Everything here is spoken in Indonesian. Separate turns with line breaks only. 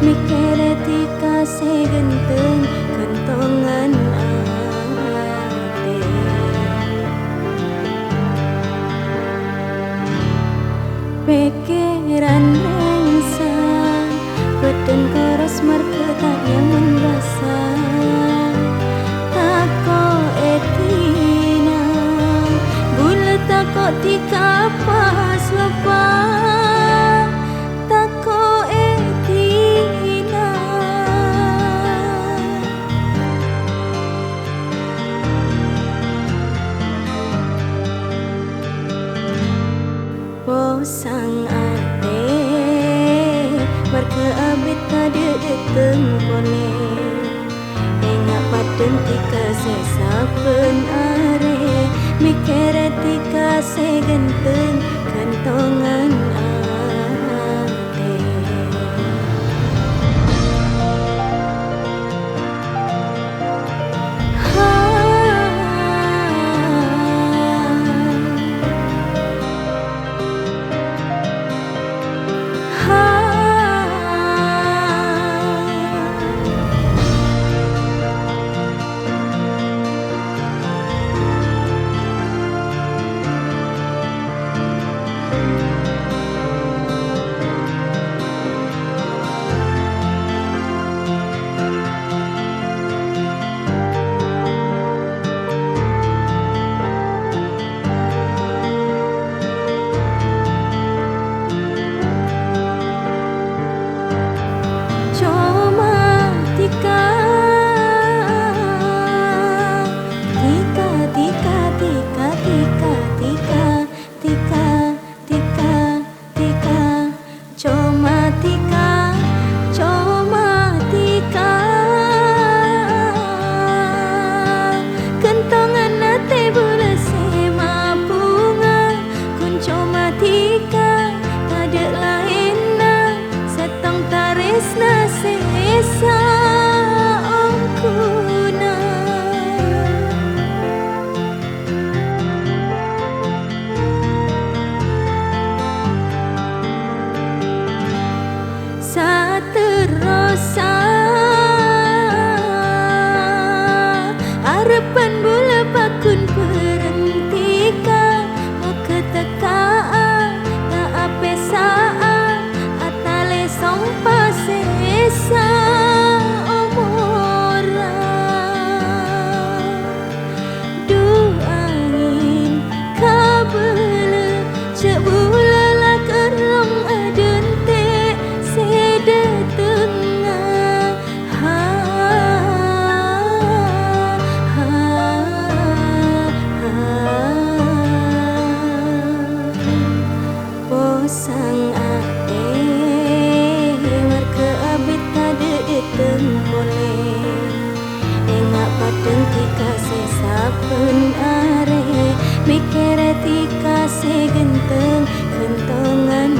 mikir etika segenteng kentongan ate. Pikiran rengsa beden keras merketak nyaman rasa tako etina bulat tako tika pas lepas tako etina posang ate berkeabit tadi deteng boleh enggak paden tika sesapen are mikir etika segenteng kentongan ate. Harapan bola pakun perhentikan mau ketekaan tak apa saat atale sompa sesa omora duangin kabel cebula la kerong adente sede tengah sang ate merkeabit tade eteng boleh enggak paden tika sesapen are mikir etika segenteng kentongan